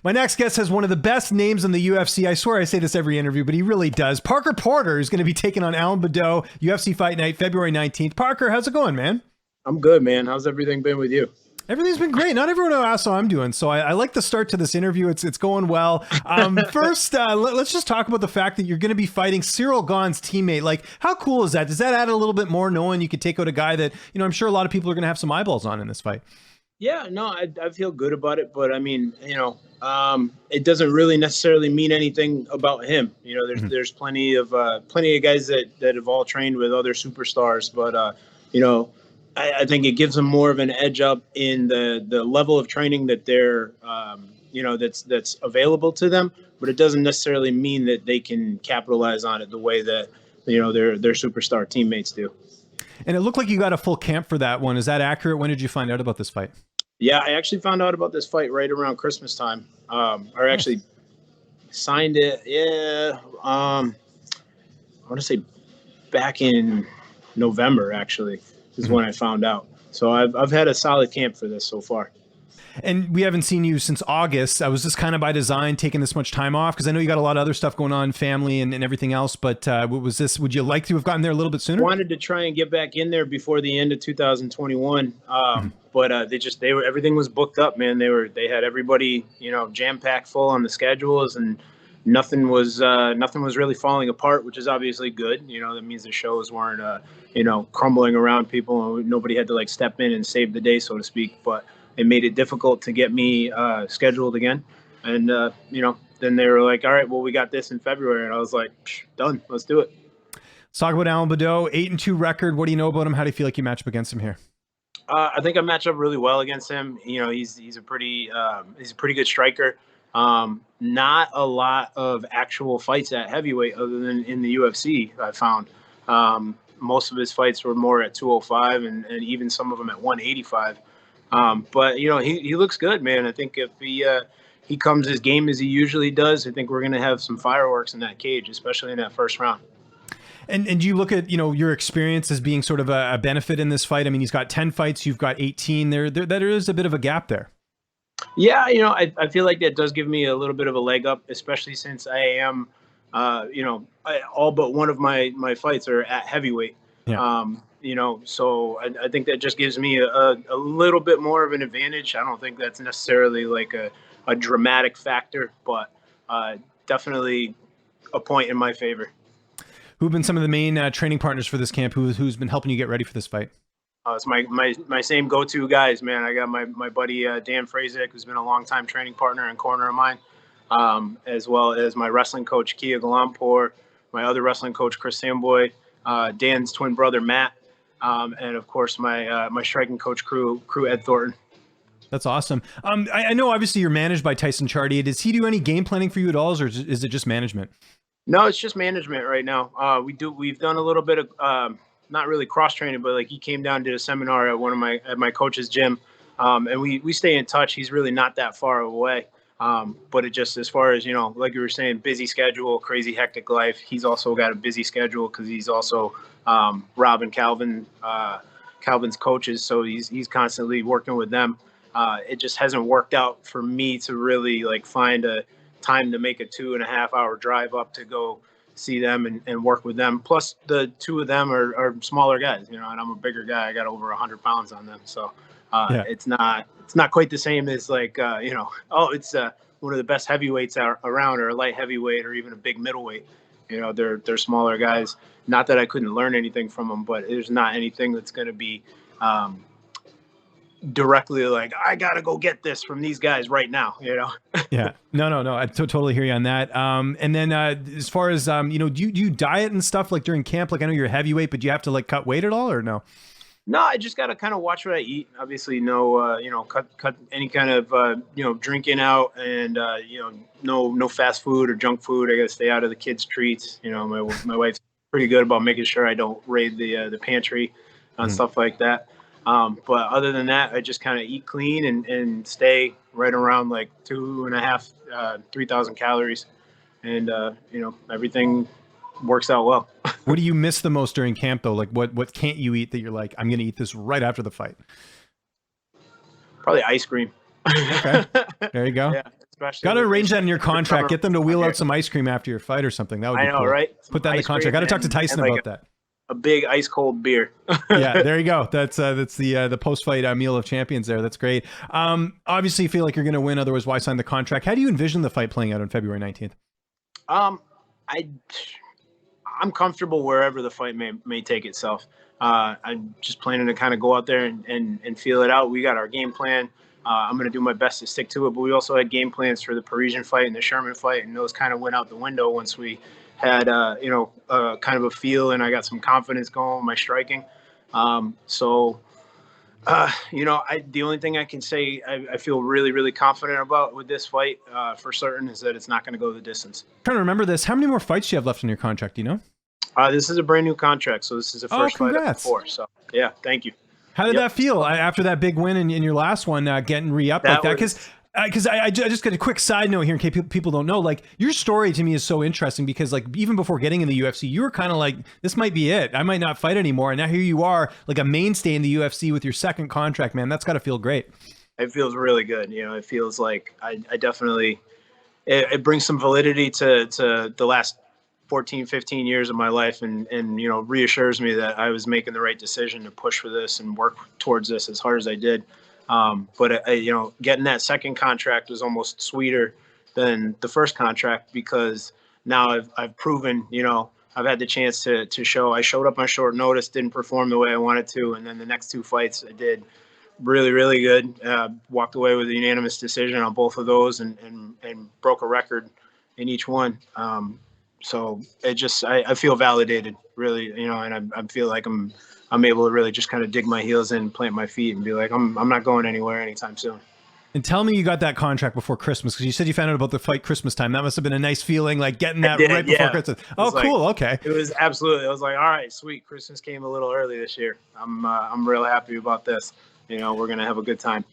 My next guest has one of the best names in the UFC. I swear I say this every interview, but he really does. Parker Porter is going to be taking on Alan Baudot, UFC Fight Night, February 19th. Parker, how's it going, man? I'm good, man. How's everything been with you? Everything's been great. Not everyone asks how I'm doing, so I like the start to this interview. It's going well. First, let's just talk about the fact that you're going to be fighting Cyril Gane's teammate. Like, how cool is that? Does that add a little bit more knowing you could take out a guy that, you know, I'm sure a lot of people are going to have some eyeballs on in this fight? Yeah, no, I feel good about it, but I mean, you know, it doesn't really necessarily mean anything about him. You know, there's plenty of guys that have all trained with other superstars, but you know, I think it gives them more of an edge up in the level of training that they're you know, that's available to them, but it doesn't necessarily mean that they can capitalize on it the way that, you know, their superstar teammates do. And it looked like you got a full camp for that one. Is that accurate? When did you find out about this fight? Yeah, I actually found out about this fight right around Christmas time. Or actually signed it. Yeah, I want to say back in November. Actually, is when I found out. So I've had a solid camp for this so far. And we haven't seen you since August. Was this kind of by design, taking this much time off? Because I know you got a lot of other stuff going on, family and everything else. But was this? Would you like to have gotten there a little bit sooner? Wanted to try and get back in there before the end of 2021. But everything was booked up, man. They had everybody, you know, jam packed full on the schedules, and nothing was really falling apart, which is obviously good. You know, that means the shows weren't you know, crumbling around people, and nobody had to like step in and save the day, so to speak. But it made it difficult to get me scheduled again. And, you know, then they were like, all right, well, we got this in February. And I was like, done. Let's do it. Let's talk about Alan Baudot, 8-2 record. What do you know about him? How do you feel like you match up against him here? I think I match up really well against him. You know, he's a pretty good striker. Not a lot of actual fights at heavyweight other than in the UFC, I found. Most of his fights were more at 205 and even some of them at 185. But you know, he looks good, man. I think if he comes as game as he usually does, I think we're going to have some fireworks in that cage, especially in that first round. And you look at, you know, your experience as being sort of a benefit in this fight. I mean, he's got 10 fights, you've got 18. There is a bit of a gap there. Yeah, you know, I feel like that does give me a little bit of a leg up, especially since I am, you know, all but one of my fights are at heavyweight. Yeah. You know, so I think that just gives me a little bit more of an advantage. I don't think that's necessarily like a dramatic factor, but definitely a point in my favor. Who've been some of the main training partners for this camp? Who's been helping you get ready for this fight? It's my same go-to guys, man. I got my buddy Dan Frazek, who's been a longtime training partner and corner of mine, as well as my wrestling coach Kia Galampur, my other wrestling coach Chris Samboy, Dan's twin brother Matt, and of course my striking coach crew Ed Thornton. That's awesome. I know obviously you're managed by Tyson Chartier. Does he do any game planning for you at all, or is it just management? No, it's just management right now. We've done a little bit of not really cross training, but like he came down and did a seminar at my coach's gym, and we stay in touch. He's really not that far away, but it just, as far as, you know, like you were saying, busy schedule, crazy hectic life. He's also got a busy schedule because he's also Rob and Calvin's coaches, so he's constantly working with them. It just hasn't worked out for me to really like find a time to make a 2.5 hour drive up to go see them and work with them. Plus the two of them are smaller guys, you know, and I'm a bigger guy. I got over 100 pounds on them. So it's not quite the same as like, you know, it's one of the best heavyweights around, or a light heavyweight, or even a big middleweight. You know, they're smaller guys. Not that I couldn't learn anything from them, but there's not anything that's going to be directly like, I gotta go get this from these guys right now, you know. Yeah, no, I totally hear you on that. And then as far as you know, do you diet and stuff like during camp? Like, I know you're a heavyweight, but do you have to like cut weight at all, or no? No, I just gotta kind of watch what I eat. Obviously, no, you know, cut any kind of you know, drinking out, and you know, no fast food or junk food. I gotta stay out of the kids' treats. You know, my wife's pretty good about making sure I don't raid the pantry and stuff like that. But other than that, I just kind of eat clean and stay right around like 2.5, 3,000 calories. And, you know, everything works out well. What do you miss the most during camp though? Like what can't you eat that you're like, I'm going to eat this right after the fight? Probably ice cream. Okay. There you go. Yeah, especially Got to with arrange that in the your contract. summer. Get them to wheel out some ice cream after your fight or something. That would be I know, cool. right? Put that in the Ice contract. Got to talk to Tyson like about that. A big ice cold beer. Yeah, there you go. That's the post fight meal of champions there. That's great. Obviously, you feel like you're going to win. Otherwise, why sign the contract? How do you envision the fight playing out on February 19th? I'm comfortable wherever the fight may take itself. I'm just planning to kind of go out there and feel it out. We got our game plan. I'm going to do my best to stick to it. But we also had game plans for the Parisian fight and the Sherman fight, and those kind of went out the window once we had kind of a feel and I got some confidence going with my striking. The only thing I can say I feel really, really confident about with this fight for certain is that it's not going to go the distance. I'm trying to remember this. How many more fights do you have left in your contract? Do you know? This is a brand new contract, so this is the first fight of 4. So yeah, thank you. How did that feel after that big win in your last one, getting re-upped like that? Because I just got a quick side note here in case people don't know. Like, your story to me is so interesting because, like, even before getting in the UFC, you were kind of like, this might be it. I might not fight anymore. And now here you are, like a mainstay in the UFC with your second contract, man. That's got to feel great. It feels really good. It feels like I definitely, it brings some validity to the last 14, 15 years of my life and reassures me that I was making the right decision to push for this and work towards this as hard as I did. But getting that second contract was almost sweeter than the first contract because now I've proven, I've had the chance to show. I showed up on short notice, didn't perform the way I wanted to, and then the next 2 fights I did really, really good. Walked away with a unanimous decision on both of those and broke a record in each one. So it just I feel validated, really, and I feel like I'm able to really just kind of dig my heels in, plant my feet, and be like, I'm not going anywhere anytime soon. And tell me you got that contract before Christmas, because you said you found out about the fight Christmas time. That must have been a nice feeling, like getting that right before Christmas. Oh, cool. Okay. It was absolutely. I was like, all right, sweet. Christmas came a little early this year. I'm real happy about this. We're gonna have a good time.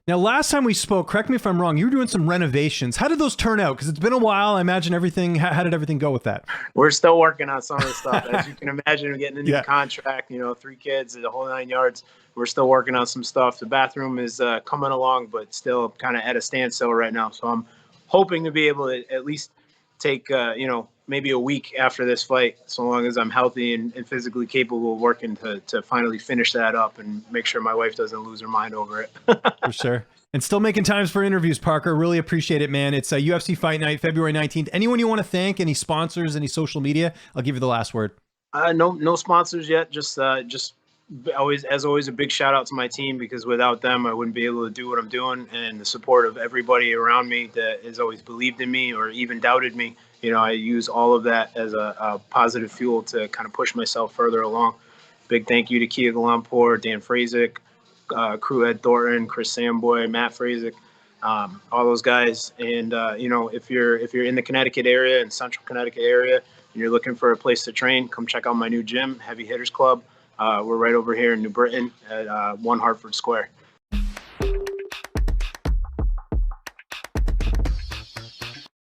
Now, last time we spoke, correct me if I'm wrong, you were doing some renovations. How did those turn out? Because it's been a while. I imagine everything. How did everything go with that? We're still working on some of the stuff. As you can imagine, we're getting a new contract, 3 kids, the whole 9 yards. We're still working on some stuff. The bathroom is coming along, but still kind of at a standstill right now. So I'm hoping to be able to at least take, maybe a week after this fight, so long as I'm healthy and physically capable of working to finally finish that up and make sure my wife doesn't lose her mind over it. For sure. And still making times for interviews, Parker. Really appreciate it, man. It's a UFC Fight Night, February 19th. Anyone you want to thank? Any sponsors? Any social media? I'll give you the last word. No sponsors yet. Just always a big shout out to my team, because without them, I wouldn't be able to do what I'm doing, and the support of everybody around me that has always believed in me or even doubted me. I use all of that as a positive fuel to kind of push myself further along. Big thank you to Kia Galampur, Dan Frazic, crew Ed Thornton, Chris Samboy, Matt Frazic, all those guys. And if you're in the Connecticut area and Central Connecticut area and you're looking for a place to train, come check out my new gym, Heavy Hitters Club. We're right over here in New Britain at 1 Hartford Square.